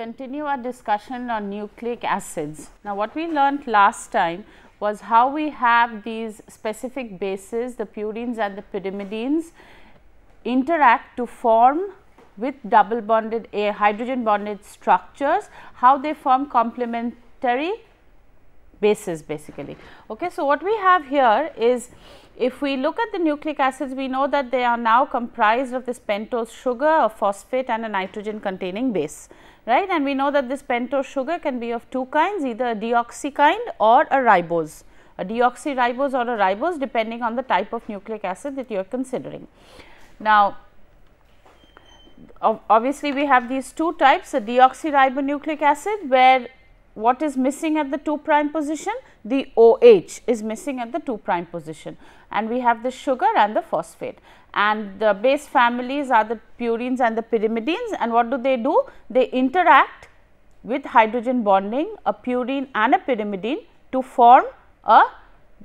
continue our discussion on nucleic acids. Now, what we learnt last time was how we have these specific bases, the purines and the pyrimidines, interact to form with double bonded hydrogen bonded structures, how they form complementary bases basically. Okay. So, what we have here is, if we look at the nucleic acids, we know that they are now comprised of this pentose sugar, a phosphate and a nitrogen containing base, right, and we know that this pentose sugar can be of two kinds, either a deoxy kind or a ribose, a deoxyribose or a ribose depending on the type of nucleic acid that you are considering. Now, obviously, we have these two types, a deoxyribonucleic acid where what is missing at the 2' position? The OH is missing at the 2' position, and we have the sugar and the phosphate, and the base families are the purines and the pyrimidines, and what do? They interact with hydrogen bonding, a purine and a pyrimidine, to form a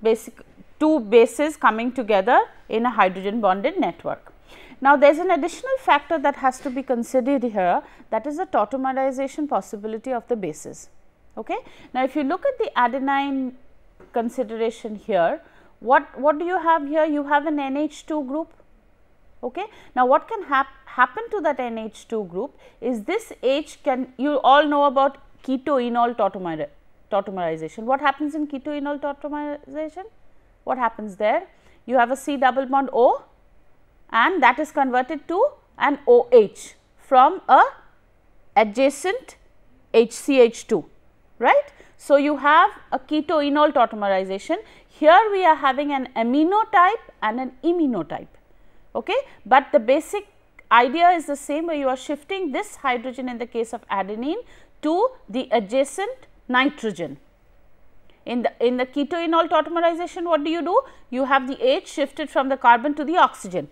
basic two bases coming together in a hydrogen bonded network. Now, there is an additional factor that has to be considered here, that is the tautomerization possibility of the bases. Okay. Now, if you look at the adenine consideration here, what do you have here? You have an NH2 group. Okay. Now, what can happen to that NH2 group is this H can, you all know about keto-enol tautomerization. What happens in keto-enol tautomerization? What happens there? You have a C double bond O, and that is converted to an OH from a adjacent HCH2, right. So, you have a keto-enol tautomerization. Here we are having an amino type and an imino type, okay. But the basic idea is the same, where you are shifting this hydrogen in the case of adenine to the adjacent nitrogen. In the keto-enol tautomerization, what do? You have the H shifted from the carbon to the oxygen,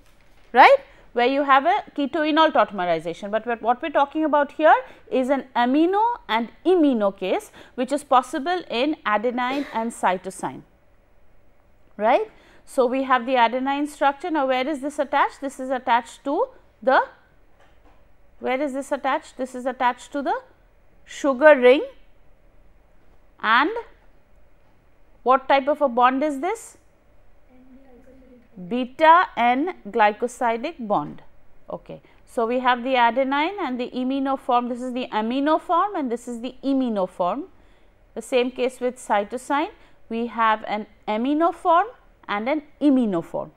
right, where you have a keto-enol tautomerization. But what we are talking about here is an amino and imino case, which is possible in adenine and cytosine, right. So, we have the adenine structure. Now, where is this attached? This is attached to the, where is this attached? This is attached to the sugar ring, and what type of a bond is this? Beta N glycosidic bond. Okay. So, we have the adenine and the imino form, this is the amino form and this is the imino form. The same case with cytosine, we have an amino form and an imino form.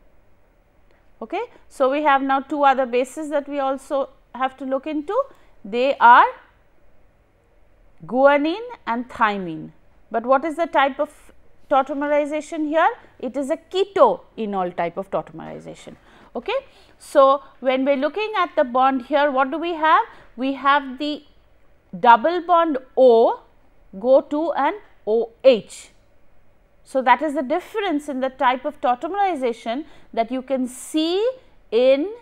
Okay. So, we have now two other bases that we also have to look into. They are guanine and thymine. But what is the type of tautomerization here? It is a keto-enol type of tautomerization. Okay. So, when we are looking at the bond here, what do we have? We have the double bond O go to an OH. So, that is the difference in the type of tautomerization that you can see in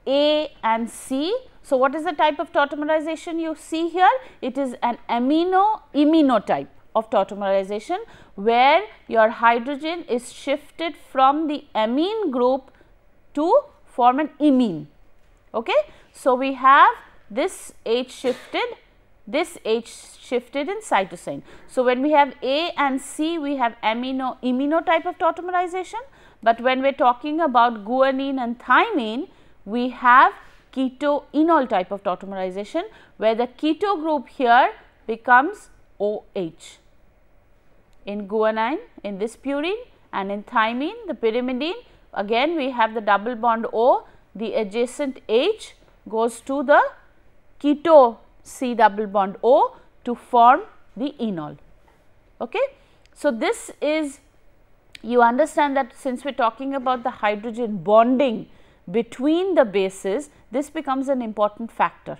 A and C. So, what is the type of tautomerization you see here? It is an amino-imino type of tautomerization, where your hydrogen is shifted from the amine group to form an imine. Okay. So, we have this H shifted, this H shifted in cytosine. So, when we have A and C, we have amino-imino type of tautomerization, but when we are talking about guanine and thymine, we have keto-enol type of tautomerization, where the keto group here becomes OH. In guanine, in this purine, and in thymine, the pyrimidine, again we have the double bond O, the adjacent H goes to the keto C double bond O to form the enol. Okay. So, this is, you understand that since we are talking about the hydrogen bonding between the bases, this becomes an important factor.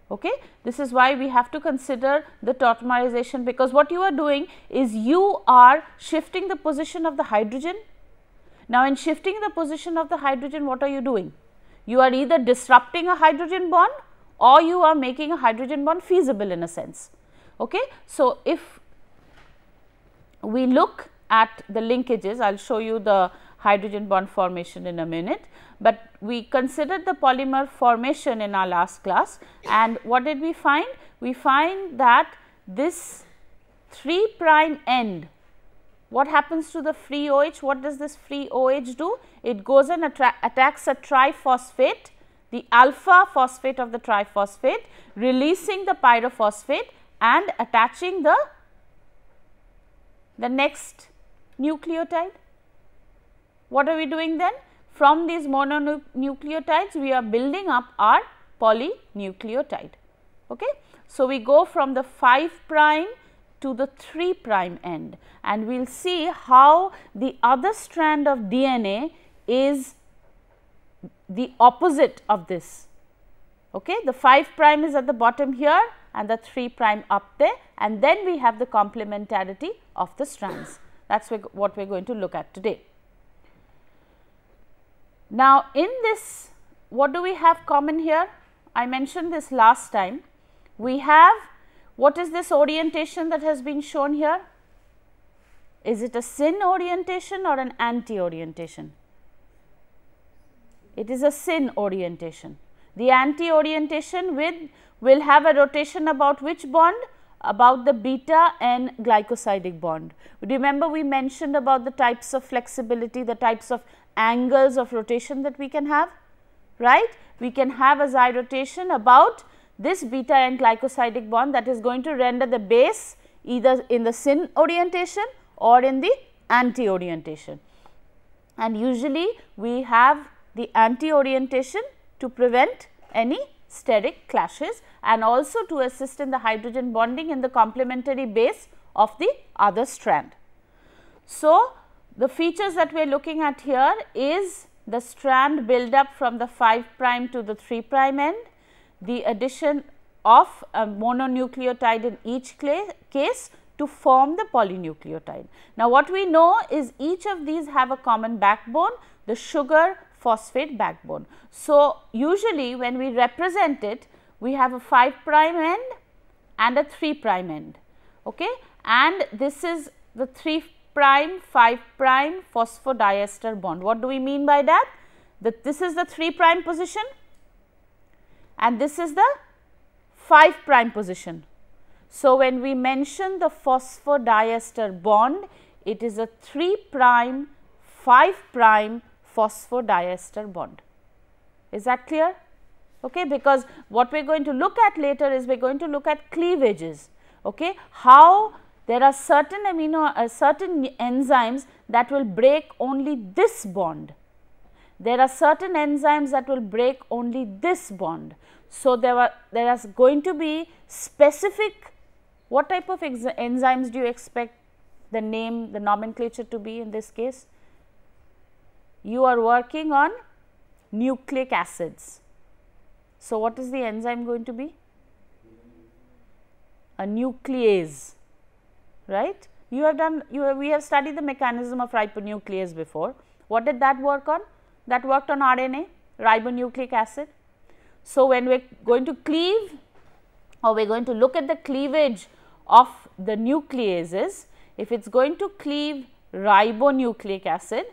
Okay. This is why we have to consider the tautomerization, because what you are doing is you are shifting the position of the hydrogen. Now, in shifting the position of the hydrogen, what are you doing? You are either disrupting a hydrogen bond or you are making a hydrogen bond feasible in a sense. Okay. So, if we look at the linkages, I will show you the hydrogen bond formation in a minute, but we considered the polymer formation in our last class, and what did we find? We find that this 3 prime end, what happens to the free OH? What does this free OH do? It goes and attacks a triphosphate, the alpha phosphate of the triphosphate, releasing the pyrophosphate and attaching the next nucleotide. What are we doing then? From these mononucleotides, we are building up our polynucleotide. Okay? So, we go from the 5 prime to the 3 prime end, and we will see how the other strand of DNA is the opposite of this. Okay? The 5 prime is at the bottom here and the 3 prime up there, and then we have the complementarity of the strands. That is what we are going to look at today. Now, in this, what do we have common here? I mentioned this last time. We have, what is this orientation that has been shown here? Is it a syn orientation or an anti orientation? It is a syn orientation. The anti orientation will have a rotation about which bond? About the beta N glycosidic bond. Remember, we mentioned about the types of flexibility, the types of angles of rotation that we can have, right? We can have a xi rotation about this beta N glycosidic bond that is going to render the base either in the syn orientation or in the anti orientation, and usually we have the anti orientation to prevent any steric clashes and also to assist in the hydrogen bonding in the complementary base of the other strand. So, the features that we are looking at here is the strand build up from the 5 prime to the 3 prime end, the addition of a mononucleotide in each case to form the polynucleotide. Now, what we know is each of these have a common backbone, the sugar phosphate backbone. So, usually when we represent it, we have a 5 prime end and a 3 prime end, okay? And this is the 3 prime 5 prime phosphodiester bond. What do we mean by that? That this is the 3 prime position and this is the 5 prime position. So, when we mention the phosphodiester bond, it is a 3 prime 5 prime phosphodiester bond. Is that clear? Okay, because what we are going to look at later is we are going to look at cleavages. Okay, how there are certain certain enzymes that will break only this bond. There are certain enzymes that will break only this bond. So, there is going to be specific, what type of enzymes do you expect the name, the nomenclature to be in this case? You are working on nucleic acids. So, what is the enzyme going to be? A nuclease, right? We have studied the mechanism of ribonuclease before. What did that work on? That worked on RNA, ribonucleic acid. So, when we are going to cleave or we are going to look at the cleavage of the nucleases, if it is going to cleave ribonucleic acid,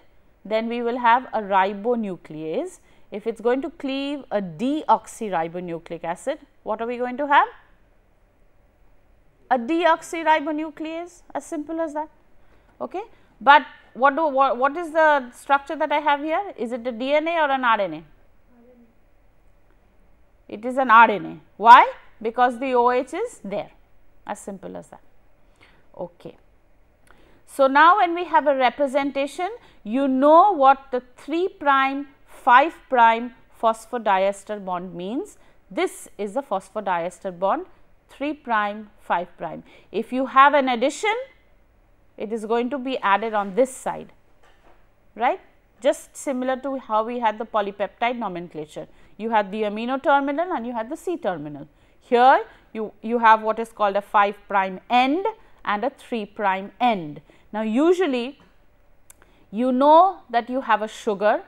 then we will have a ribonuclease. If it is going to cleave a deoxyribonucleic acid, what are we going to have? A deoxyribonuclease, as simple as that. Okay. But what is the structure that I have here? Is it a DNA or an RNA? It is an RNA. Why? Because the OH is there, as simple as that. Okay. So, now when we have a representation, you know what the 3 prime 5 prime phosphodiester bond means. This is the phosphodiester bond, 3 prime 5 prime. If you have an addition, it is going to be added on this side, right? Just similar to how we had the polypeptide nomenclature. You had the amino terminal and you had the C terminal. Here you have what is called a 5 prime end and a 3 prime end. Now, usually you know that you have a sugar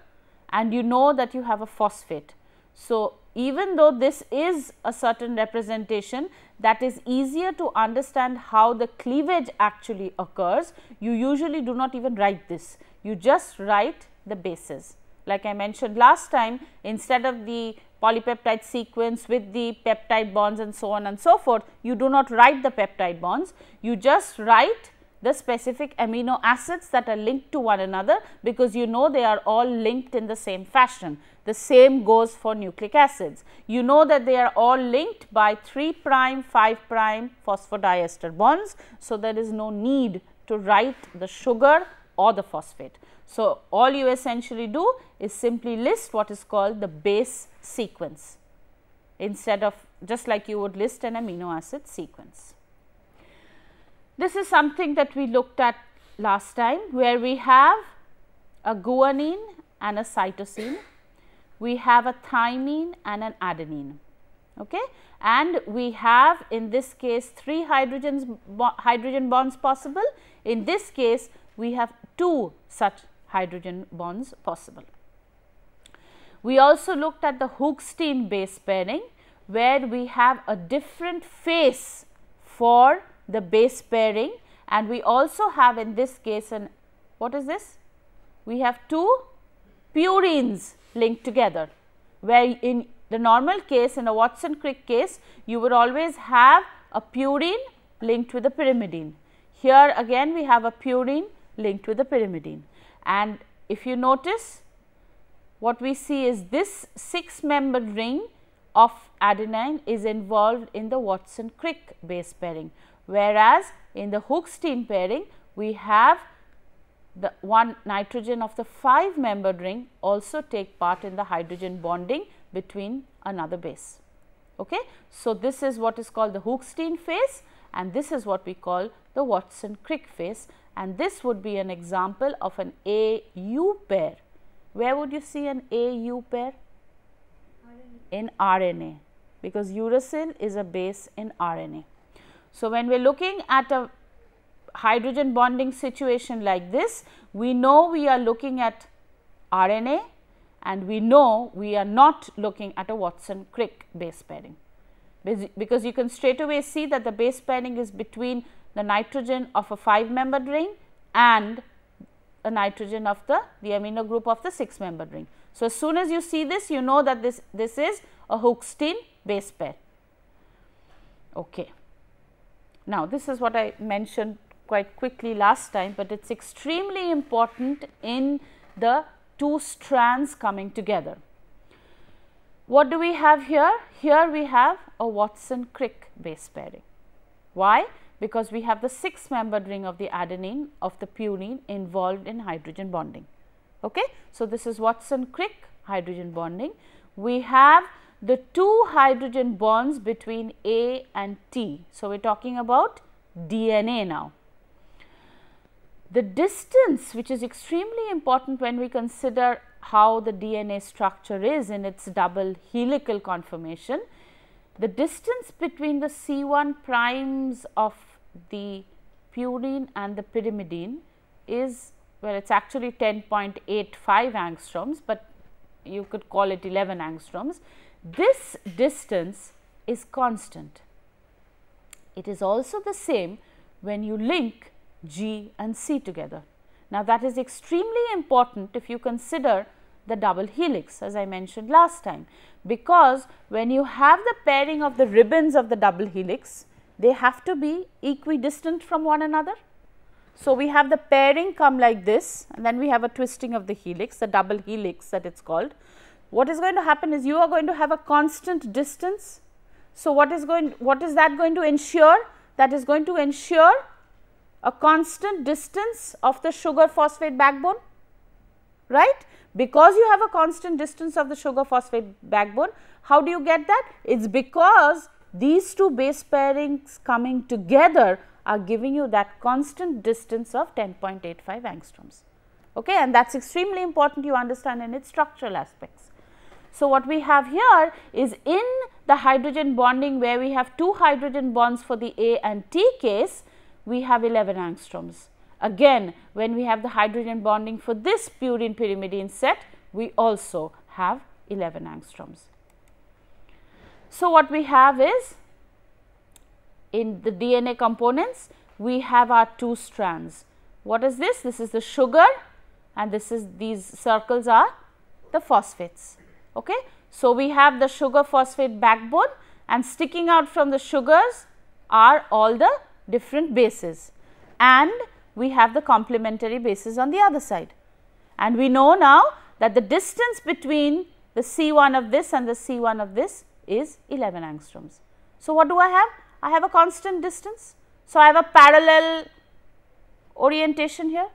and you know that you have a phosphate. So, even though this is a certain representation that is easier to understand how the cleavage actually occurs, you usually do not even write this. You just write the bases. Like I mentioned last time, instead of the polypeptide sequence with the peptide bonds and so on and so forth, you do not write the peptide bonds, you just write the specific amino acids that are linked to one another, because you know they are all linked in the same fashion. The same goes for nucleic acids. You know that they are all linked by 3 prime 5 prime phosphodiester bonds. So, there is no need to write the sugar or the phosphate. So, all you essentially do is simply list what is called the base sequence, instead of just like you would list an amino acid sequence. This is something that we looked at last time, where we have a guanine and a cytosine, we have a thymine and an adenine, okay? And we have in this case 3 hydrogen bonds possible. In this case, we have 2 such hydrogen bonds possible. We also looked at the Hoogsteen base pairing, where we have a different face for the base pairing, and we also have in this case an, what is this? We have 2 purines linked together, where in the normal case, in a Watson Crick case, you would always have a purine linked with a pyrimidine. Here again we have a purine linked with a pyrimidine, and if you notice, what we see is this 6-membered ring of adenine is involved in the Watson Crick base pairing, whereas in the Hoogsteen pairing we have the one nitrogen of the 5-membered ring also take part in the hydrogen bonding between another base. Okay? So, this is what is called the Hoogsteen phase, and this is what we call the Watson Crick phase, and this would be an example of an AU pair. Where would you see an AU pair? In RNA, because uracil is a base in RNA. So, when we are looking at a hydrogen bonding situation like this, we know we are looking at RNA, and we know we are not looking at a Watson Crick base pairing, because you can straight away see that the base pairing is between the nitrogen of a 5-membered ring and a nitrogen of the amino group of the 6-membered ring. So, as soon as you see this, you know that this is a Hoogsteen base pair. Okay. Now, this is what I mentioned quite quickly last time, but it is extremely important in the 2 strands coming together. What do we have here? Here we have a Watson Crick base pairing. Why? Because we have the 6-membered ring of the adenine of the purine involved in hydrogen bonding. Okay? So, this is Watson Crick hydrogen bonding. We have the 2 hydrogen bonds between A and T. So, we are talking about DNA now. The distance, which is extremely important when we consider how the DNA structure is in its double helical conformation, the distance between the C1 primes of the purine and the pyrimidine is, well, it is actually 10.85 angstroms, but you could call it 11 angstroms. This distance is constant. It is also the same when you link G and C together. Now, that is extremely important if you consider the double helix, as I mentioned last time, because when you have the pairing of the ribbons of the double helix, they have to be equidistant from one another. So, we have the pairing come like this, and then we have a twisting of the helix, the double helix that it is called. What is going to happen is you are going to have a constant distance. So, what is that going to ensure? That is going to ensure a constant distance of the sugar phosphate backbone, right? Because you have a constant distance of the sugar phosphate backbone, how do you get that? It is because these 2 base pairings coming together are giving you that constant distance of 10.85 angstroms, okay? And that is extremely important you understand in its structural aspects. So, what we have here is in the hydrogen bonding, where we have 2 hydrogen bonds for the A and T case, we have 11 angstroms. Again, when we have the hydrogen bonding for this purine pyrimidine set, we also have 11 angstroms. So, what we have is, in the DNA components, we have our 2 strands. What is this? This is the sugar and these circles are the phosphates. Okay. So, we have the sugar phosphate backbone, and sticking out from the sugars are all the different bases, and we have the complementary bases on the other side. And we know now that the distance between the C1 of this and the C1 of this is 11 angstroms. So, what do I have? I have a constant distance. So, I have a parallel orientation here.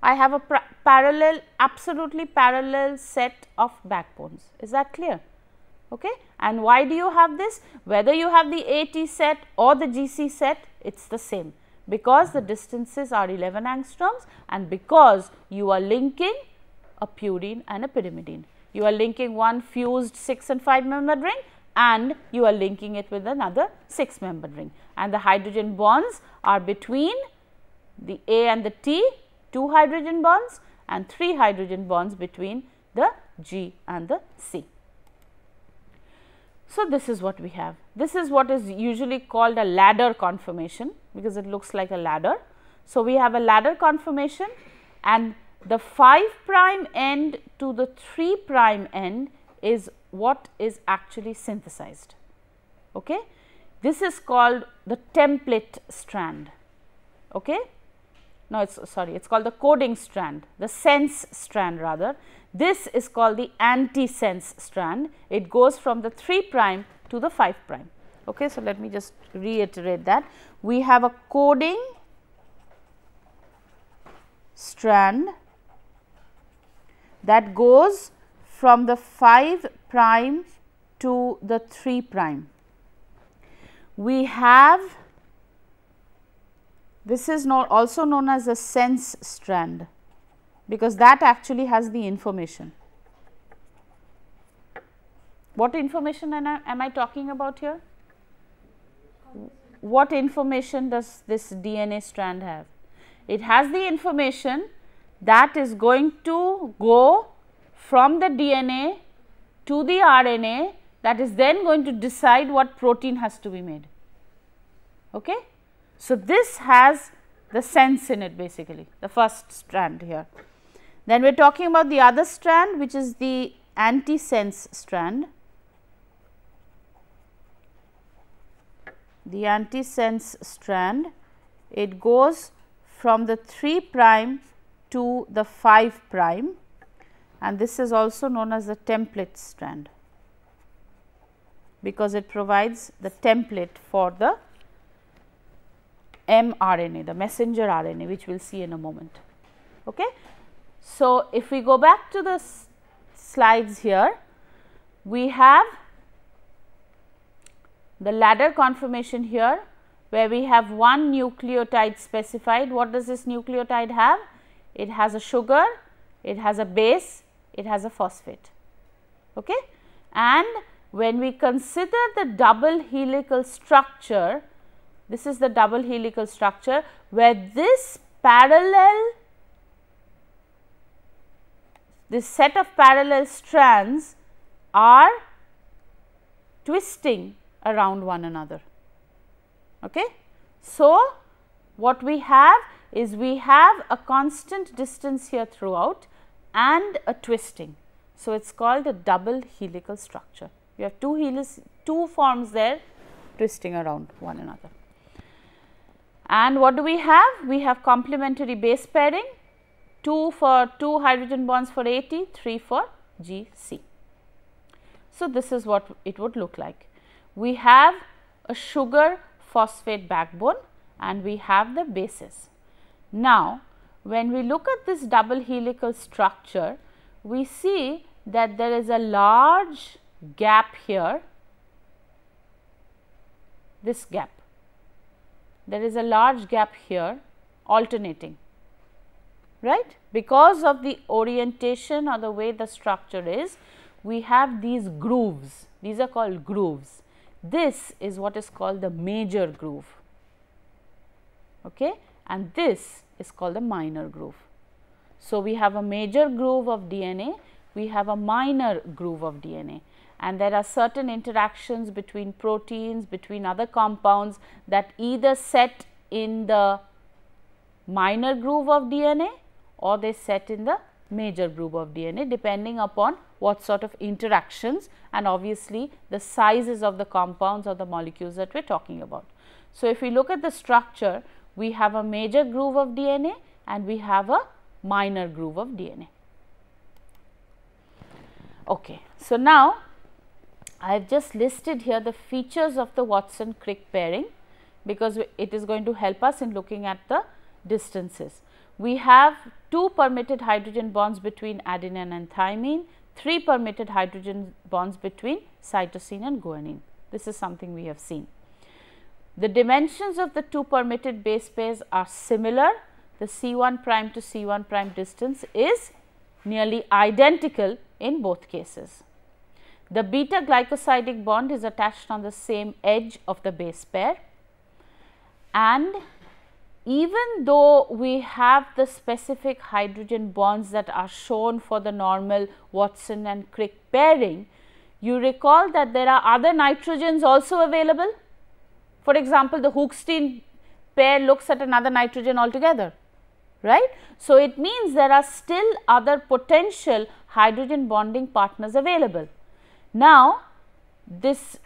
I have a parallel, absolutely parallel set of backbones. Is that clear? Okay. And why do you have this? Whether you have the AT set or the GC set, it is the same, because the distances are 11 angstroms and because you are linking a purine and a pyrimidine. You are linking one fused 6 and 5 membered ring, and you are linking it with another 6 membered ring, and the hydrogen bonds are between the A and the T, 2 hydrogen bonds, and 3 hydrogen bonds between the G and the C. So, this is what we have. This is what is usually called a ladder conformation, because it looks like a ladder. So, we have a ladder conformation, and the 5 prime end to the 3 prime end is what is actually synthesized. Okay. This is called the template strand. Okay. No, it's called the coding strand, the sense strand rather. This is called the anti-sense strand. It goes from the 3 prime to the 5 prime. Okay. So, let me just reiterate that. We have a coding strand that goes from the 5 prime to the 3 prime. We have, this is also known as a sense strand, because that actually has the information. What information am I talking about here? What information does this DNA strand have? It has the information that is going to go from the DNA to the RNA, that is then going to decide what protein has to be made. Okay? So, this has the sense in it, basically, the first strand here. Then we are talking about the other strand, which is the anti-sense strand. The anti-sense strand, it goes from the 3 prime to the 5 prime, and this is also known as the template strand, because it provides the template for the mRNA, the messenger RNA, which we will see in a moment. Okay. So, if we go back to the slides here, we have the ladder conformation here, where we have one nucleotide specified. What does this nucleotide have? It has a sugar, it has a base, it has a phosphate. Okay. And when we consider the double helical structure, this is the double helical structure, where this set of parallel strands are twisting around one another. Okay. So, what we have is we have a constant distance here throughout and a twisting. So, it is called a double helical structure. You have two forms there twisting around one another. And what do we have? We have complementary base pairing, 2 hydrogen bonds for AT, 3 for GC. So, this is what it would look like. We have a sugar phosphate backbone and we have the bases. Now, when we look at this double helical structure, we see that there is a large gap here, this gap. There is a large gap here alternating, right? Because of the orientation or the way the structure is, we have these grooves. These are called grooves. This is what is called the major groove, okay? And this is called the minor groove. So, we have a major groove of DNA, we have a minor groove of DNA, and there are certain interactions between proteins, between other compounds that either set in the minor groove of DNA or they set in the major groove of DNA, depending upon what sort of interactions and obviously the sizes of the compounds or the molecules that we are talking about. So, if we look at the structure, we have a major groove of DNA and we have a minor groove of DNA. Okay. So, now I have just listed here the features of the Watson Crick pairing, because it is going to help us in looking at the distances. We have 2 permitted hydrogen bonds between adenine and thymine, 3 permitted hydrogen bonds between cytosine and guanine. This is something we have seen. The dimensions of the 2 permitted base pairs are similar. The C1 prime to C1 prime distance is nearly identical in both cases. The beta glycosidic bond is attached on the same edge of the base pair, and even though we have the specific hydrogen bonds that are shown for the normal Watson and Crick pairing, you recall that there are other nitrogens also available. For example, the Hookstein pair looks at another nitrogen altogether, right. So, it means there are still other potential hydrogen bonding partners available. Now, this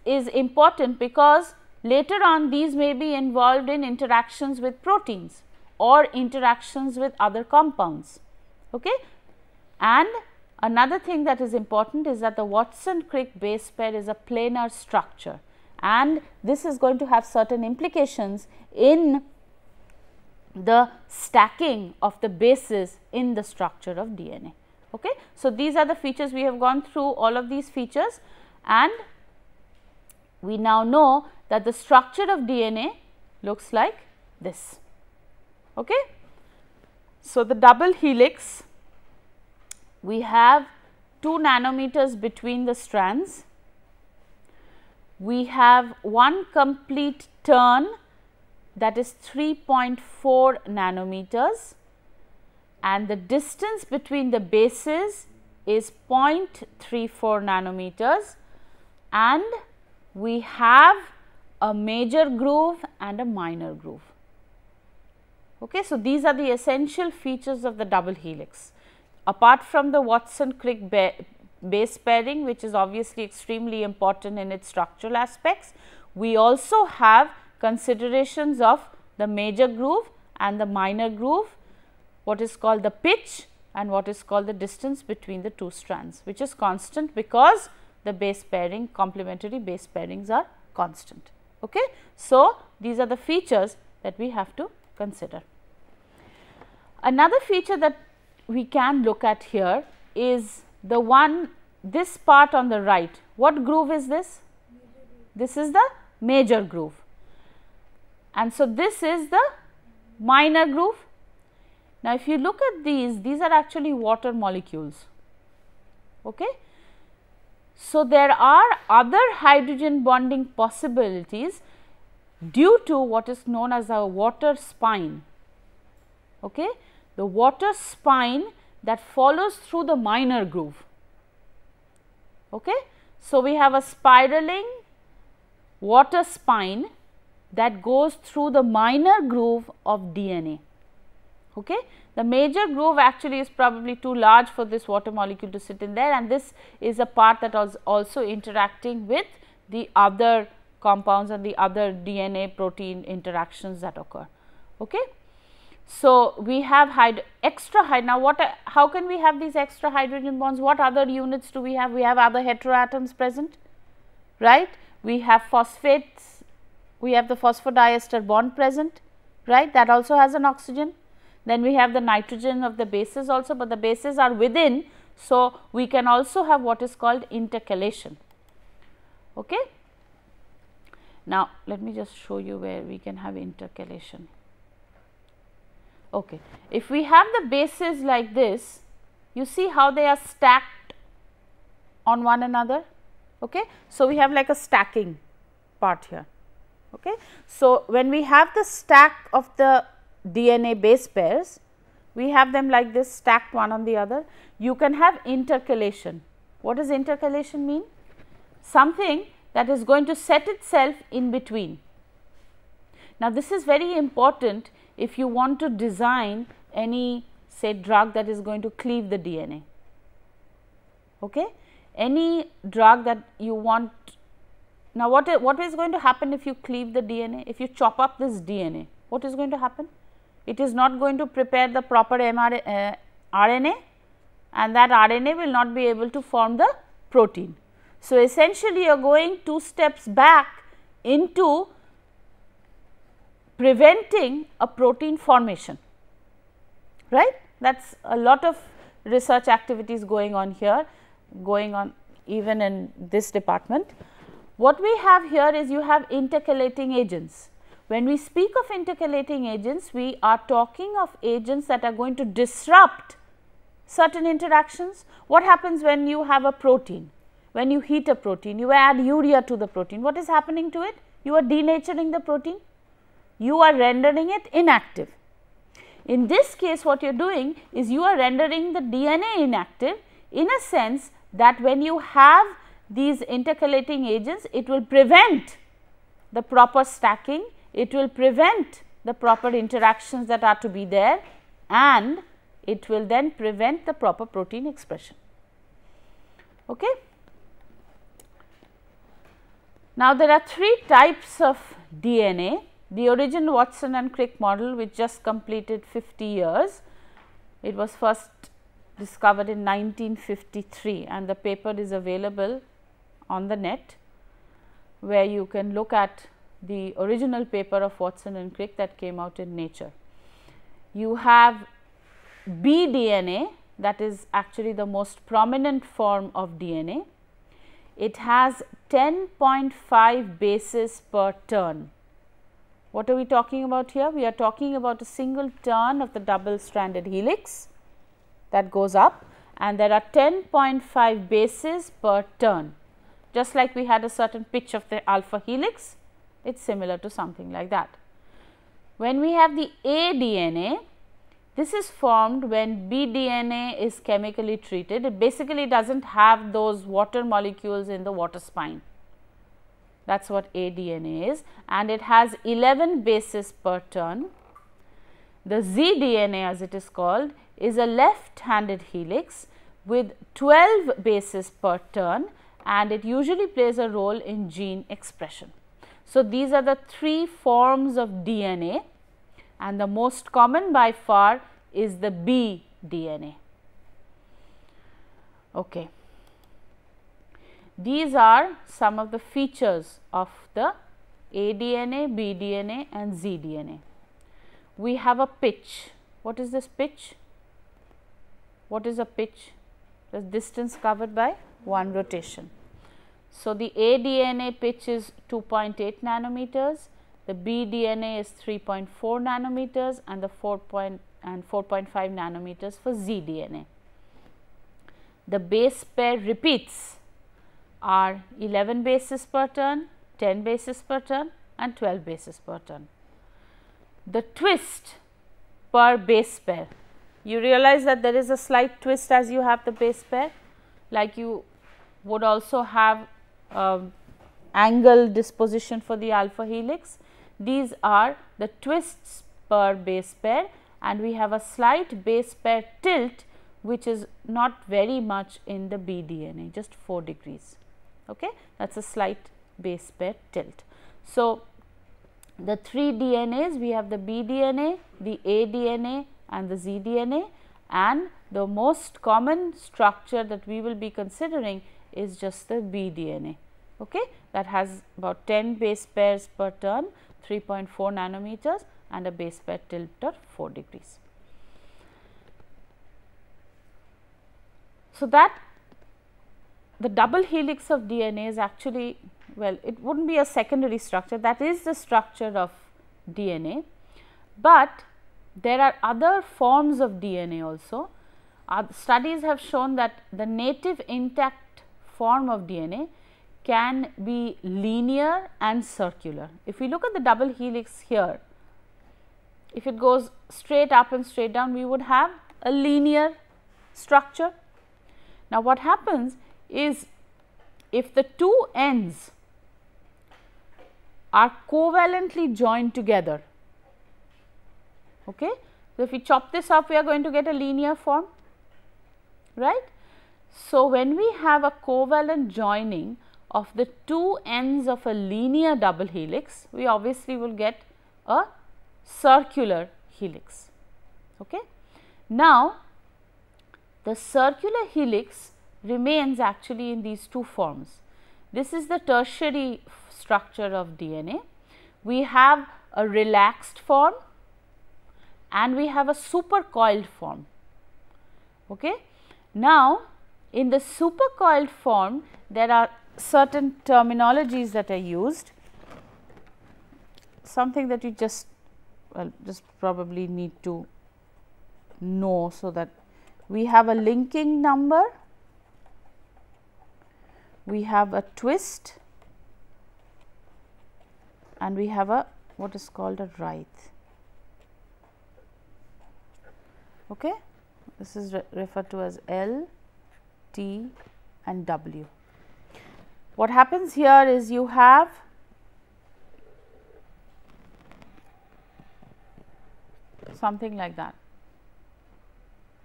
is important because later on these may be involved in interactions with proteins or interactions with other compounds. Okay? And another thing that is important is that the Watson Crick base pair is a planar structure, and this is going to have certain implications in the stacking of the bases in the structure of DNA. Okay? So, these are the features. We have gone through all of these features, and we now know that the structure of DNA looks like this. Okay? So, the double helix, we have 2 nanometers between the strands, we have 1 complete turn, that is 3.4 nanometers, and the distance between the bases is 0.34 nanometers, and we have a major groove and a minor groove. Okay, so, these are the essential features of the double helix. Apart from the Watson Crick base pairing, which is obviously extremely important in its structural aspects, we also have considerations of the major groove and the minor groove, what is called the pitch and what is called the distance between the 2 strands, which is constant because the base pairing, complementary base pairings are constant. Okay? So, these are the features that we have to consider. Another feature that we can look at here is the one, this part on the right. What groove is this? This is the major groove, and so this is the minor groove. Now, if you look at these are actually water molecules. Okay? So, there are other hydrogen bonding possibilities due to what is known as a water spine. Okay? The water spine that follows through the minor groove. Okay? So, we have a spiraling water spine that goes through the minor groove of DNA. Okay? The major groove actually is probably too large for this water molecule to sit in there, and this is a part that is also interacting with the other compounds and the other DNA protein interactions that occur. Okay? So, we have now how can we have these extra hydrogen bonds? What other units do we have? We have other heteroatoms present, right? We have phosphates, we have the phosphodiester bond present, right? That also has an oxygen. Then we have the nitrogen of the bases also, but the bases are within. So, we can also have what is called intercalation. Okay? Now, let me just show you where we can have intercalation. Okay. If we have the bases like this, you see how they are stacked on one another. Okay. So, we have like a stacking part here. Okay. So, when we have the stack of the DNA base pairs, we have them like this stacked one on the other. You can have intercalation. What does intercalation mean? Something that is going to set itself in between. Now, this is very important if you want to design any say drug that is going to cleave the DNA. Okay? Any drug that you want. Now, what is going to happen if you cleave the DNA? If you chop up this DNA, what is going to happen? It is not going to prepare the proper RNA, and that RNA will not be able to form the protein. So, essentially you are going 2 steps back into preventing a protein formation, right. That is a lot of research activities going on here, going on even in this department. What we have here is you have intercalating agents. When we speak of intercalating agents, we are talking of agents that are going to disrupt certain interactions. What happens when you have a protein? When you heat a protein, you add urea to the protein. What is happening to it? You are denaturing the protein. You are rendering it inactive. In this case, what you are doing is you are rendering the DNA inactive in a sense that when you have these intercalating agents, it will prevent the proper stacking, it will prevent the proper interactions that are to be there, and it will then prevent the proper protein expression. Okay. Now, there are 3 types of DNA. The original Watson and Crick model, which just completed 50 years, it was first discovered in 1953, and the paper is available on the net, where you can look at the original paper of Watson and Crick that came out in Nature. You have bDNA, that is actually the most prominent form of DNA. It has 10.5 bases per turn. What are we talking about here? We are talking about a single turn of the double stranded helix that goes up, and there are 10.5 bases per turn. Just like we had a certain pitch of the alpha helix, it is similar to something like that. When we have the aDNA, this is formed when bDNA is chemically treated. It basically does not have those water molecules in the water spine. That is what aDNA is, and it has 11 bases per turn. The zDNA, as it is called, is a left-handed helix with 12 bases per turn, and it usually plays a role in gene expression. So, these are the 3 forms of DNA, and the most common by far is the bDNA. Okay. These are some of the features of the aDNA, bDNA and zDNA. We have a pitch. What is this pitch? What is a pitch? The distance covered by one rotation. So, the aDNA pitch is 2.8 nanometers, the bDNA is 3.4 nanometers, and the 4.5 nanometers for zDNA. The base pair repeats are 11 bases per turn, 10 bases per turn and 12 bases per turn. The twist per base pair, you realize that there is a slight twist as you have the base pair, like you would also have angle disposition for the alpha helix. These are the twists per base pair, and we have a slight base pair tilt, which is not very much in the bDNA, just 4 degrees. Okay? That is a slight base pair tilt. So, the 3 DNAs, we have the bDNA, the aDNA and the zDNA, and the most common structure that we will be considering is just the bDNA. Okay? That has about 10 base pairs per turn, 3.4 nanometers and a base pair tilt of 4 degrees. So, that the double helix of DNA is actually, well, it would not be a secondary structure, that is the structure of DNA, but there are other forms of DNA also. Studies have shown that the native intact form of DNA can be linear and circular. If we look at the double helix here, if it goes straight up and straight down, we would have a linear structure. Now, what happens is, if the 2 ends are covalently joined together, Okay. So, if we chop this up, we are going to get a linear form, right. So, when we have a covalent joining of the two ends of a linear double helix, we obviously will get a circular helix. Okay. Now, the circular helix remains actually in these two forms. This is the tertiary structure of DNA. We have a relaxed form and we have a supercoiled form. Okay. Now, in the supercoiled form, there are certain terminologies that are used, something that you just probably need to know. So, that we have a linking number, we have a twist, and we have a what is called a writhe. Okay. This is referred to as L, T and W. What happens here is you have something like that,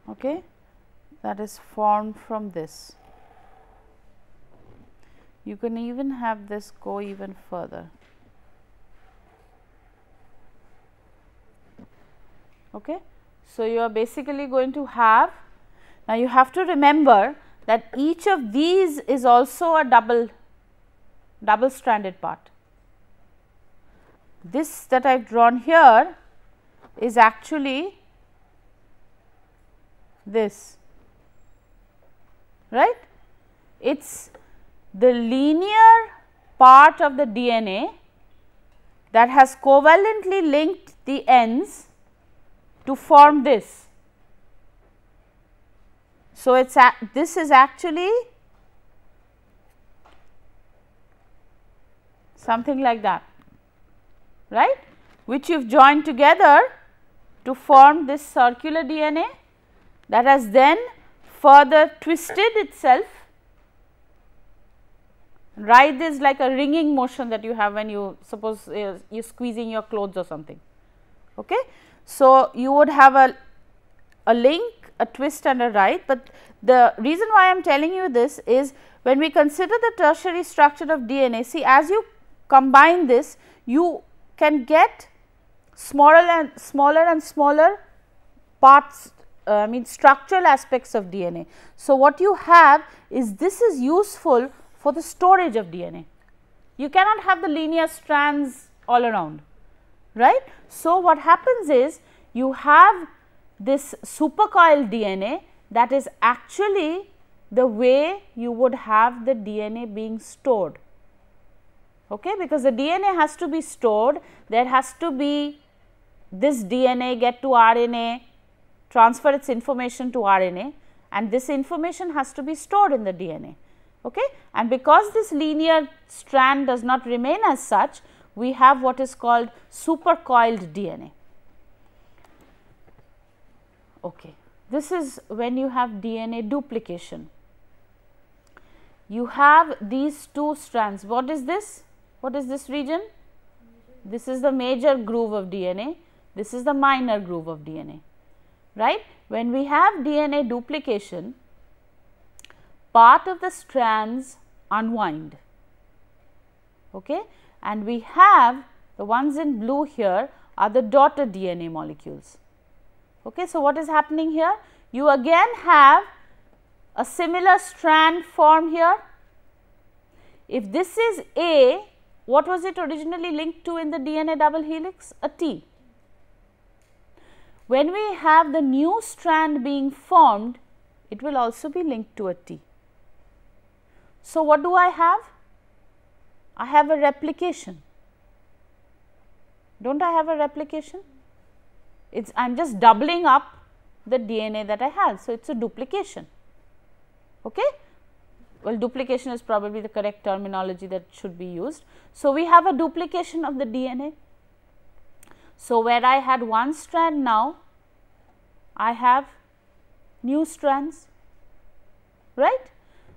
okay, that is formed from this. You can even have this go even further. Okay. So, you are basically going to have, now you have to remember that each of these is also a double stranded part. This that I have drawn here is actually this, right. It is the linear part of the DNA that has covalently linked the ends to form this. So, this is actually something like that, right, which you have joined together to form this circular DNA that has then further twisted itself. Writhe is like a ringing motion that you have when you suppose you are squeezing your clothes or something. Okay. So, you would have a link, a twist and a writhe, but the reason why I am telling you this is when we consider the tertiary structure of DNA, see, as you combine this, you can get smaller and smaller parts, structural aspects of DNA. So, what you have is this is useful for the storage of DNA. You cannot have the linear strands all around, right. So, what happens is you have this supercoiled DNA that is actually the way you would have the DNA being stored, okay, because the DNA has to be stored, there has to be this DNA get to RNA, transfer its information to RNA, and this information has to be stored in the DNA. Okay. And because this linear strand does not remain as such, we have what is called supercoiled DNA. Okay. This is when you have DNA duplication. You have these two strands. What is this? What is this region? This is the major groove of DNA. This is the minor groove of DNA, right. When we have DNA duplication, part of the strands unwind, okay, and we have the ones in blue here are the daughter DNA molecules. Okay. So, what is happening here? You again have a similar strand form here. If this is A, what was it originally linked to in the DNA double helix? A T. When we have the new strand being formed, it will also be linked to a T. So, what do I have? I have a replication. Don't I have a replication? I am just doubling up the DNA that I have. So, it is a duplication. Okay? Well, duplication is probably the correct terminology that should be used. So, we have a duplication of the DNA. So, where I had one strand, now I have new strands, right.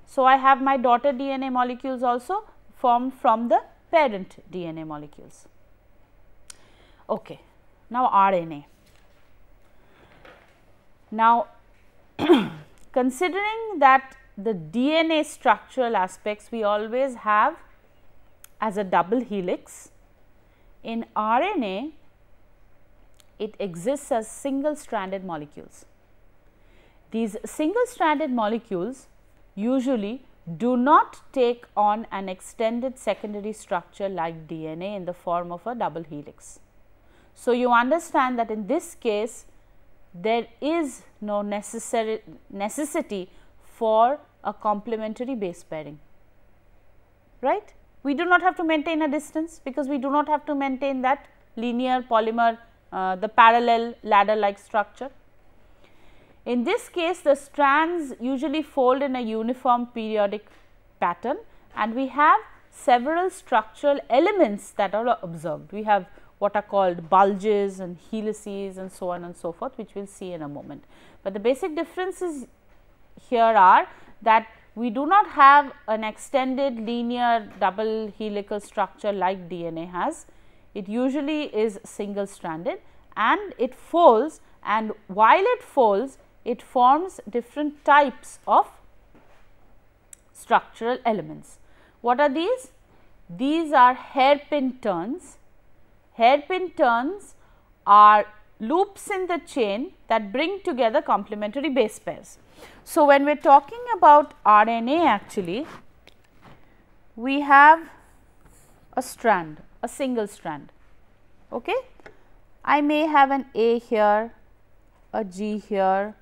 So, I have my daughter DNA molecules also formed from the parent DNA molecules. Okay. Now, RNA. Now, considering that the DNA structural aspects we always have as a double helix, in RNA it exists as single stranded molecules. These single stranded molecules usually do not take on an extended secondary structure like DNA in the form of a double helix. So, you understand that in this case there is no necessity for a complementary base pairing, right. We do not have to maintain a distance because we do not have to maintain that linear polymer, the parallel ladder like structure. In this case, the strands usually fold in a uniform periodic pattern and we have several structural elements that are observed. We have what are called bulges and helices and so on and so forth, which we will see in a moment. But the basic differences here are that we do not have an extended linear double helical structure like DNA has. It usually is single stranded and it folds, and while it folds it forms different types of structural elements. What are these? These are hairpin turns. Hairpin turns are loops in the chain that bring together complementary base pairs. So, when we are talking about RNA, actually we have a strand, a single strand. Okay? I may have an A here, a G here,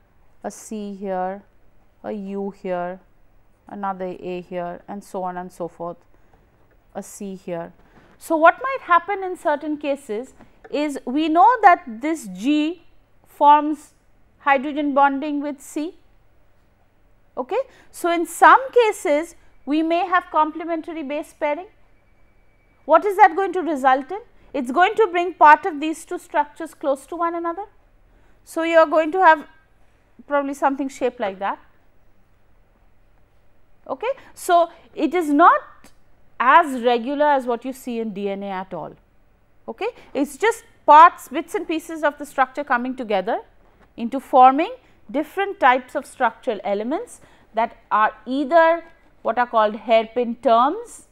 a C here, a U here, another A here, and so on and so forth, a C here. So, what might happen in certain cases is we know that this G forms hydrogen bonding with C. Okay. So, in some cases we may have complementary base pairing. What is that going to result in? It is going to bring part of these two structures close to one another. So, you are going to have probably something shaped like that. Okay. So, it is not as regular as what you see in DNA at all. Okay. It is just parts, bits and pieces of the structure coming together into forming different types of structural elements that are either what are called hairpin turns,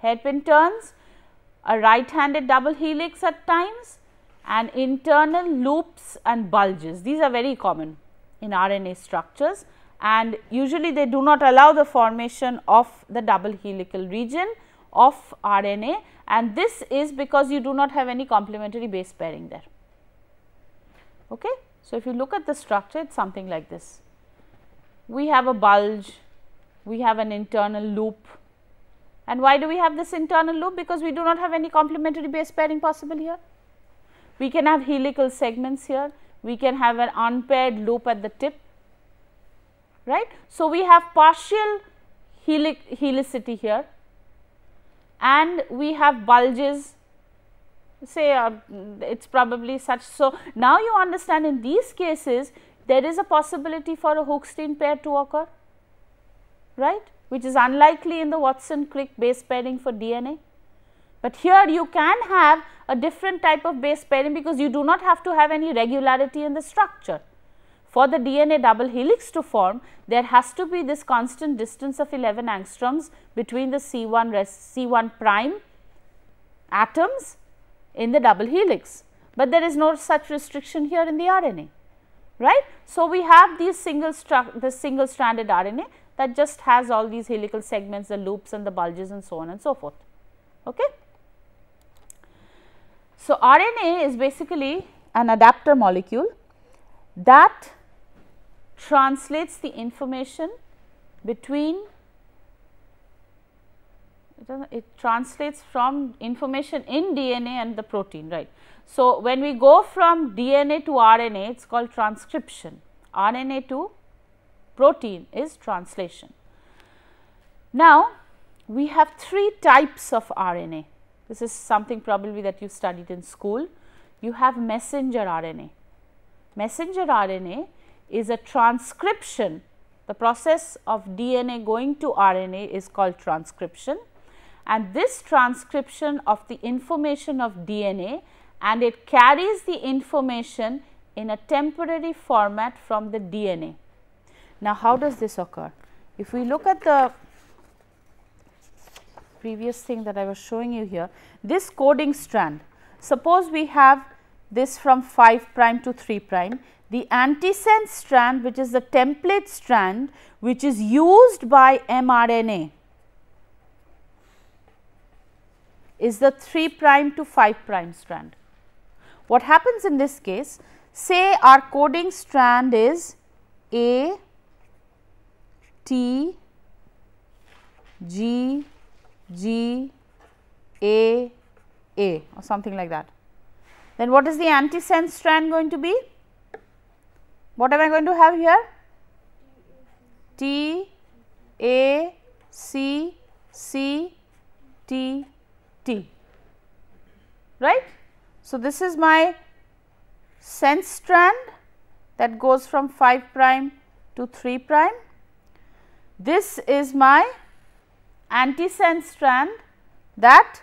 a right handed double helix at times, and internal loops and bulges. These are very common in RNA structures, and usually they do not allow the formation of the double helical region of RNA, and this is because you do not have any complementary base pairing there. Okay. So, if you look at the structure, it is something like this. We have a bulge, we have an internal loop, and why do we have this internal loop? Because we do not have any complementary base pairing possible here. We can have helical segments here, we can have an unpaired loop at the tip, right. So, we have partial helicity here and we have bulges, say it is probably such. So, now you understand in these cases there is a possibility for a Hook-Steen pair to occur, right, which is unlikely in the Watson Crick base pairing for DNA. But here you can have a different type of base pairing because you do not have to have any regularity in the structure. For the DNA double helix to form, there has to be this constant distance of 11 angstroms between the C1 prime atoms in the double helix, but there is no such restriction here in the RNA, right. So, we have these single stranded RNA that just has all these helical segments, the loops and the bulges and so on and so forth. Okay. So, RNA is basically an adapter molecule that translates the information between, it translates from information in DNA and the protein, right. So, when we go from DNA to RNA, it is called transcription, RNA to protein is translation. Now, we have three types of RNA. This is something probably that you studied in school. You have messenger RNA. Messenger RNA is a transcription. The process of DNA going to RNA is called transcription, and this transcription of the information of DNA, and it carries the information in a temporary format from the DNA. Now, how does this occur? If we look at the previous thing that I was showing you here, this coding strand, suppose we have this from 5 prime to 3 prime, the antisense strand, which is the template strand which is used by mRNA, is the 3 prime to 5 prime strand. What happens in this case? Say our coding strand is A, T, G, G, A, or something like that. Then what is the antisense strand going to be? What am I going to have here? T, A, C, C, T, T, right. So, this is my sense strand that goes from 5 prime to 3 prime. This is my antisense strand that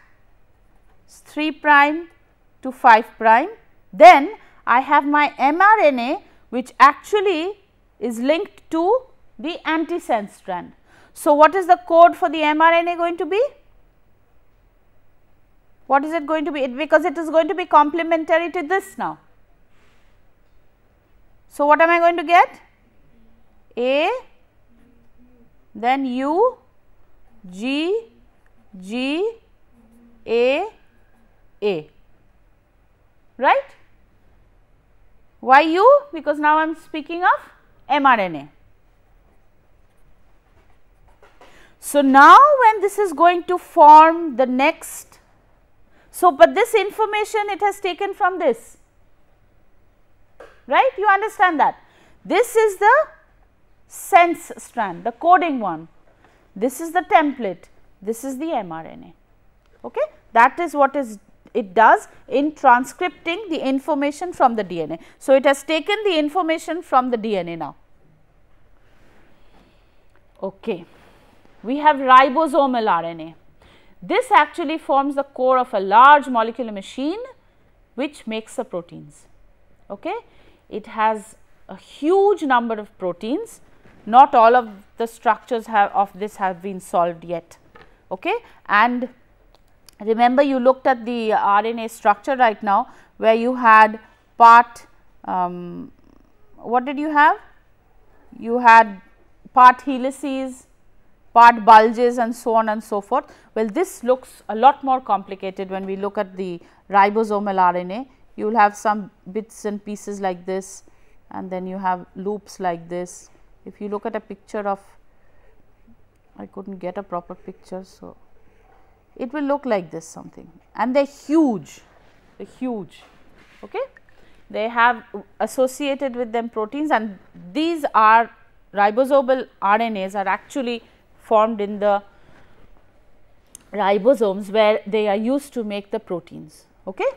is 3 prime to 5 prime. Then I have my mRNA which actually is linked to the antisense strand. So, what is the code for the mRNA going to be? What is it going to be? Because it is going to be complementary to this now. So, what am I going to get? A, then U, G, G, A, right. Why U? Because now I am speaking of mRNA. So, now when this is going to form the next, so but this information it has taken from this, right, you understand that. This is the sense strand, the coding one, this is the template, this is the mRNA, okay. That is what it does in transcripting the information from the DNA. So, it has taken the information from the DNA now. Okay. We have ribosomal RNA. This actually forms the core of a large molecular machine which makes the proteins. Okay. It has a huge number of proteins, not all of the structures of this have been solved yet. Okay. And remember, you looked at the RNA structure right now, where you had part, what did you have? You had part helices, part bulges and so on and so forth. Well, this looks a lot more complicated when we look at the ribosomal RNA. You will have some bits and pieces like this, and then you have loops like this. If you look at a picture of, I could not get a proper picture. So, it will look like this something, and they are huge, okay. They have associated with them proteins, and these are ribosomal RNAs are actually formed in the ribosomes where they are used to make the proteins, okay.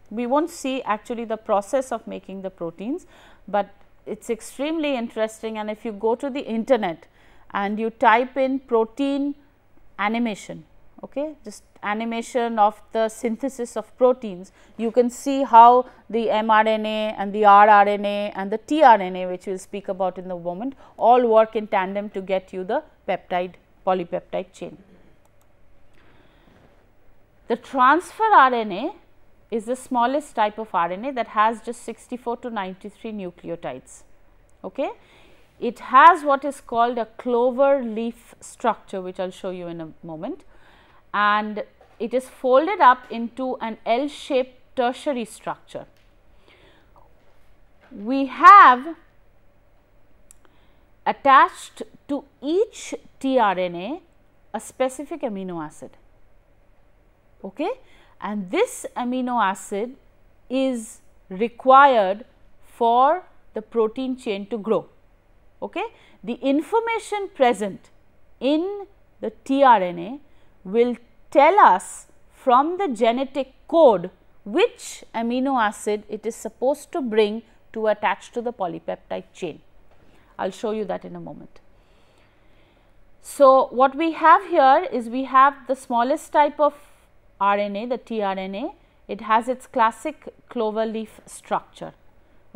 We will not see actually the process of making the proteins, but it is extremely interesting, and if you go to the internet and you type in protein animation, okay, just animation of the synthesis of proteins, you can see how the mRNA and the rRNA and the tRNA, which we will speak about in a moment, all work in tandem to get you the peptide polypeptide chain. The transfer RNA is the smallest type of RNA that has just 64 to 93 nucleotides. Okay. It has what is called a clover leaf structure, which I will show you in a moment, and it is folded up into an L-shaped tertiary structure. We have attached to each tRNA a specific amino acid, okay, and this amino acid is required for the protein chain to grow. Okay. The information present in the tRNA will tell us from the genetic code which amino acid it is supposed to bring to attach to the polypeptide chain. I will show you that in a moment. So, what we have here is we have the smallest type of RNA, the tRNA. It has its classic clover leaf structure.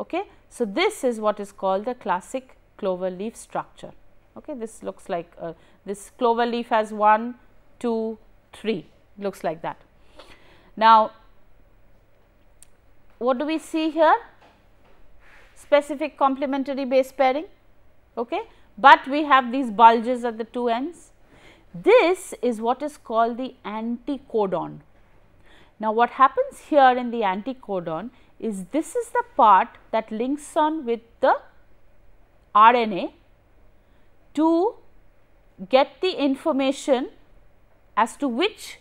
Okay. So, this is what is called the classic clover leaf structure. Okay. This looks like this clover leaf has 1, 2, 3, looks like that. Now, what do we see here? Specific complementary base pairing, okay, but we have these bulges at the two ends. This is what is called the anticodon. Now, what happens here in the anticodon is this is the part that links on with the RNA to get the information as to which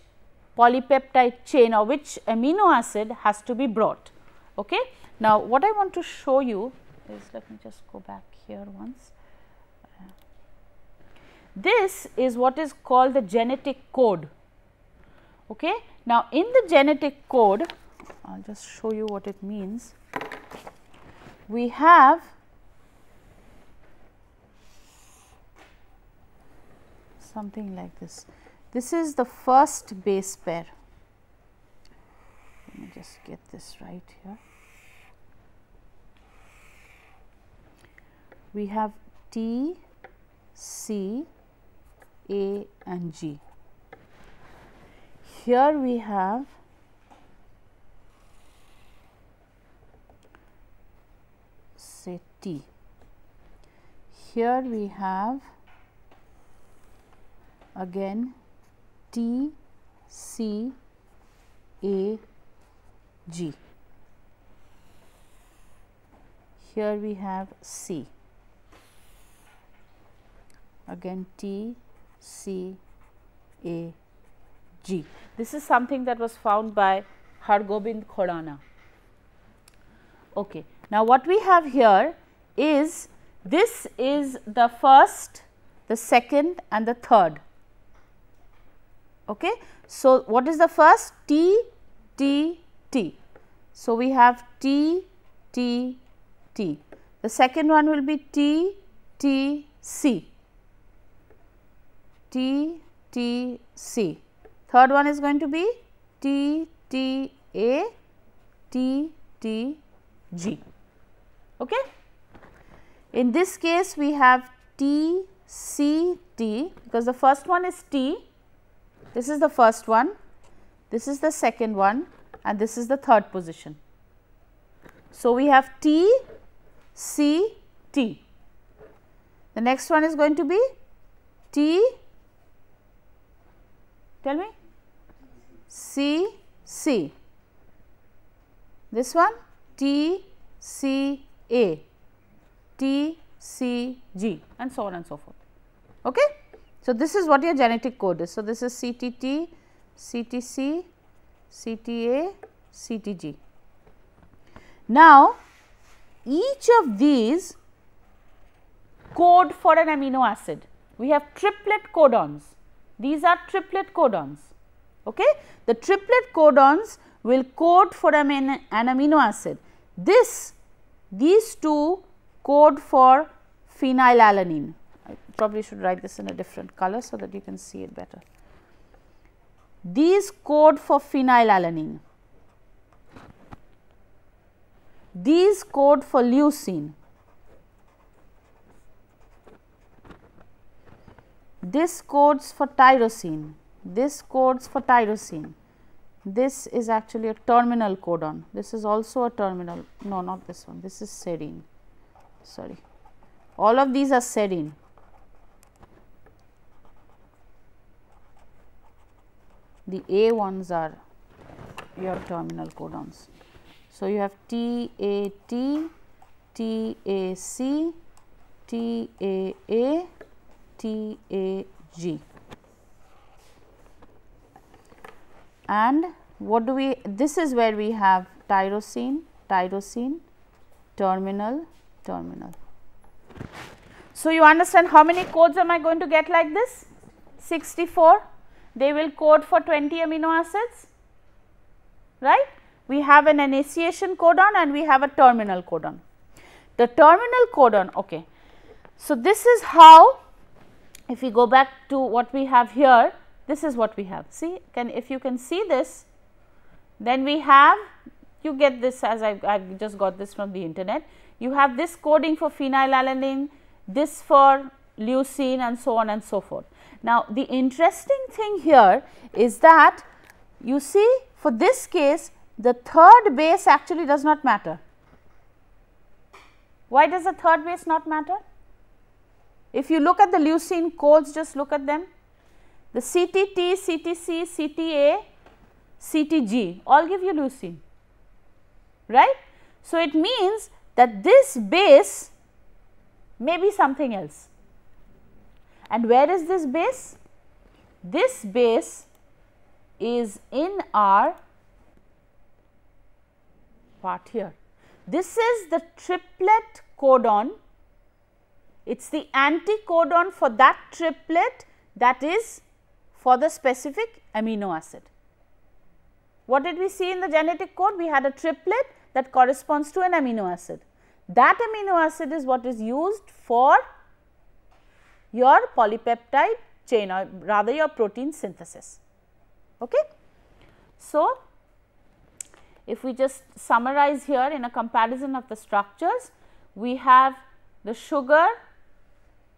polypeptide chain or which amino acid has to be brought. Okay. Now, what I want to show you is, let me just go back here once. This is what is called the genetic code. Okay. Now, in the genetic code, I will just show you what it means. We have something like this. This is the first base pair. Let me just get this right here. We have T, C, A and G. Here we have say T. Here we have again T, C, A, G. Here we have C. Again T, C, A, G. This is something that was found by Hargobind Khorana. Okay. Now, what we have here is, this is the first, the second and the third. Okay. So, what is the first? T, T, T. So, we have T, T, T. The second one will be T, T, C. T, T, C. Third one is going to be T, T, A, T, T, G. Okay. In this case, we have T, C, T, because the first one is T, this is the first one, this is the second one and this is the third position. So, we have T, C, T. The next one is going to be T, tell me, C, C. This one T, C, A, T, C, G and so on and so forth. Okay. So, this is what your genetic code is. So, this is CTT, CTC, CTA, CTG. Now, each of these code for an amino acid. We have triplet codons. These are triplet codons. Okay. The triplet codons will code for an amino acid. These two code for phenylalanine. I probably should write this in a different color so that you can see it better. These code for phenylalanine. These code for leucine. This codes for tyrosine. This codes for tyrosine. This is actually a terminal codon. This is also a terminal. No, not this one. This is serine. Sorry. All of these are serine. The A ones are your terminal codons. So, you have TAT, TAC, TAA, TAG. And what do we, this is where we have tyrosine, tyrosine, terminal, terminal. So, you understand how many codes am I going to get like this? 64. They will code for 20 amino acids, right. We have an initiation codon and we have a terminal codon. The terminal codon, okay. So, this is how, if we go back to what we have here, this is what we have. See, if you can see this, then we have You get this as I just got this from the internet. You have this coding for phenylalanine, this for leucine and so on and so forth. Now, the interesting thing here is that you see for this case the third base actually does not matter. Why does the third base not matter? If you look at the leucine codes, just look at them. The CTT, CTC, CTA, CTG all give you leucine, right. So, it means that this base may be something else. And where is this base? This base is in our part here. This is the triplet codon. It is the anticodon for that triplet that is for the specific amino acid. What did we see in the genetic code? We had a triplet that corresponds to an amino acid. That amino acid is what is used for your polypeptide chain, or rather your protein synthesis. Okay. So, if we just summarize here in a comparison of the structures, we have the sugar.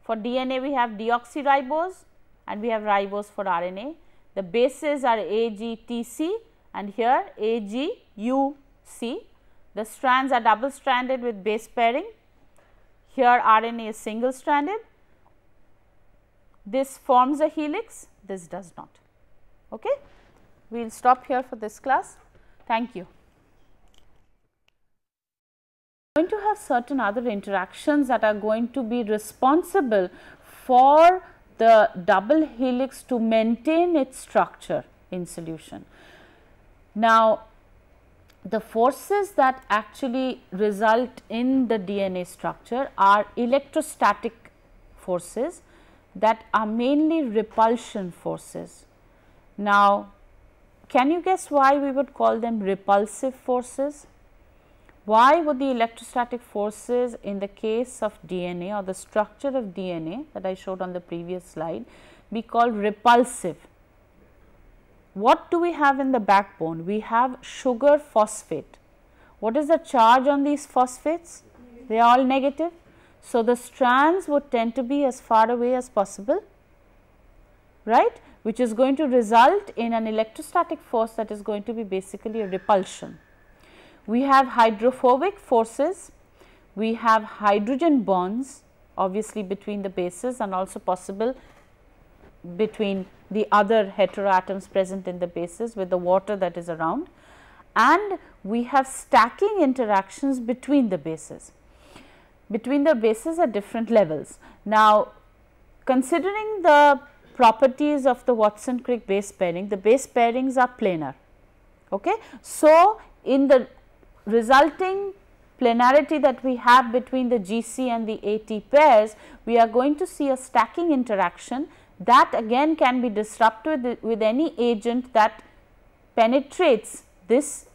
For DNA we have deoxyribose and we have ribose for RNA. The bases are A, G, T, C and here A, G, U, C. The strands are double stranded with base pairing. Here RNA is single stranded. This forms a helix, this does not. Okay? We will stop here for this class. Thank you. We are going to have certain other interactions that are going to be responsible for the double helix to maintain its structure in solution. Now, the forces that actually result in the DNA structure are electrostatic forces that are mainly repulsion forces. Now, can you guess why we would call them repulsive forces? Why would the electrostatic forces in the case of DNA or the structure of DNA that I showed on the previous slide be called repulsive? What do we have in the backbone? We have sugar phosphate. What is the charge on these phosphates? They are all negative. So, the strands would tend to be as far away as possible, right, which is going to result in an electrostatic force that is going to be basically a repulsion. We have hydrophobic forces, we have hydrogen bonds obviously between the bases and also possible between the other heteroatoms present in the bases with the water that is around, and we have stacking interactions between the bases. Between the bases at different levels. Now, considering the properties of the Watson Crick base pairing, the base pairings are planar. Okay. So, in the resulting planarity that we have between the GC and the AT pairs, we are going to see a stacking interaction that again can be disrupted with any agent that penetrates this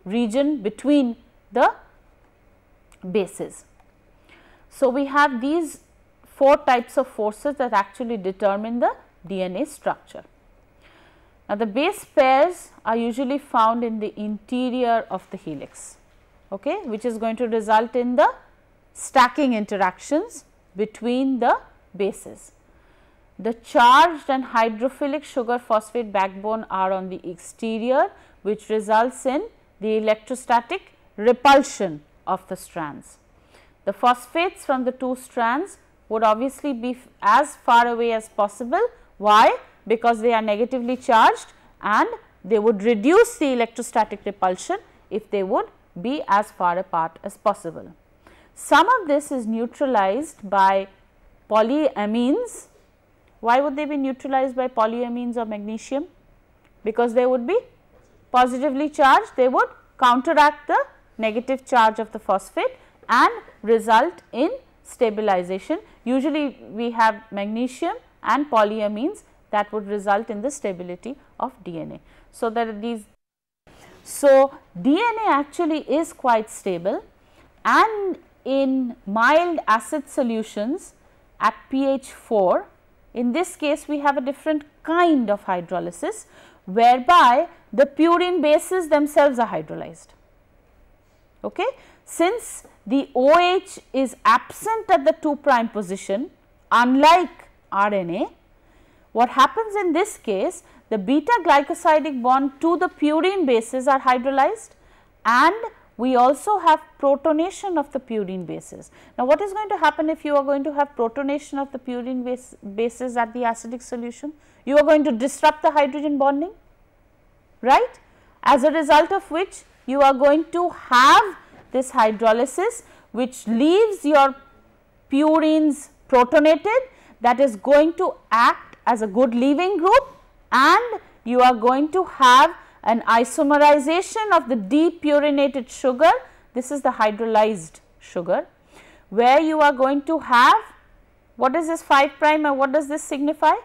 region between the bases. So, we have these 4 types of forces that actually determine the DNA structure. Now, the base pairs are usually found in the interior of the helix, okay, which is going to result in the stacking interactions between the bases. The charged and hydrophilic sugar phosphate backbone are on the exterior, which results in the electrostatic repulsion of the strands. The phosphates from the 2 strands would obviously be as far away as possible. Why? Because they are negatively charged and they would reduce the electrostatic repulsion if they would be as far apart as possible. Some of this is neutralized by polyamines. Why would they be neutralized by polyamines or magnesium? Because they would be positively charged, they would counteract the negative charge of the phosphate and result in stabilization. Usually we have magnesium and polyamines that would result in the stability of DNA. So, DNA actually is quite stable, and in mild acid solutions at pH 4, in this case we have a different kind of hydrolysis, whereby the purine bases themselves are hydrolyzed. Okay. Since the OH is absent at the 2' position, unlike RNA, what happens in this case, the beta glycosidic bond to the purine bases are hydrolyzed, and we also have protonation of the purine bases. Now, what is going to happen if you are going to have protonation of the purine bases at the acidic solution? You are going to disrupt the hydrogen bonding, right, as a result of which you are going to have this hydrolysis, which leaves your purines protonated, that is going to act as a good leaving group, and you are going to have an isomerization of the depurinated sugar. This is the hydrolyzed sugar, where you are going to have, what is this 5' and what does this signify?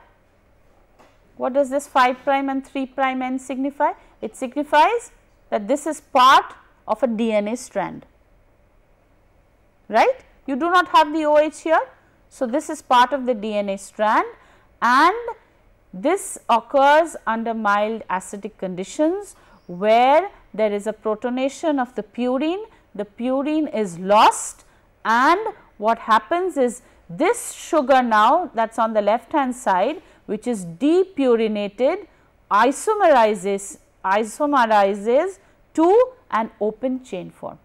What does this 5' and 3' end signify? It signifies that this is part of a DNA strand, right. You do not have the OH here. So, this is part of the DNA strand, and this occurs under mild acidic conditions where there is a protonation of the purine is lost, and what happens is this sugar now that is on the left hand side, which is depurinated, isomerizes to an open chain form.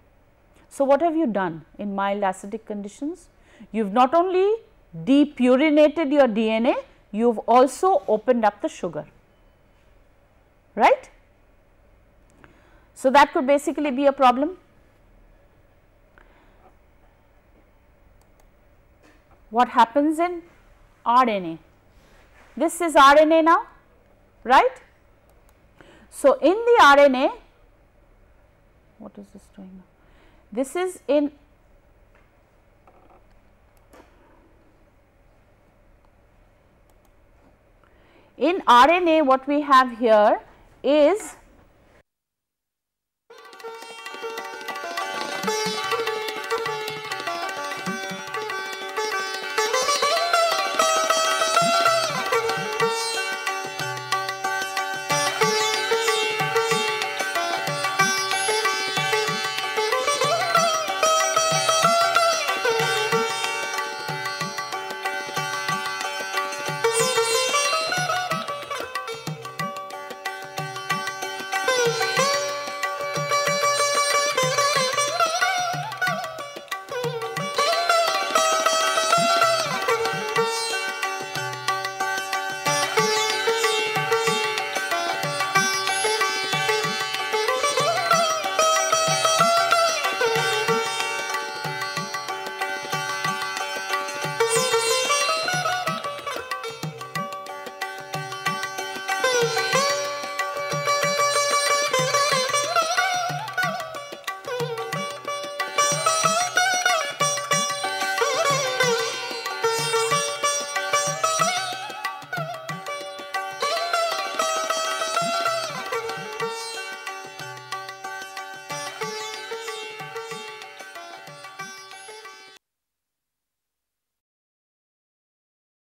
So, what have you done in mild acidic conditions? You have not only depurinated your DNA, you have also opened up the sugar, right. So, that could basically be a problem. What happens in RNA? This is RNA now, right. So, in the RNA, what is this doing now? This is in RNA, what we have here is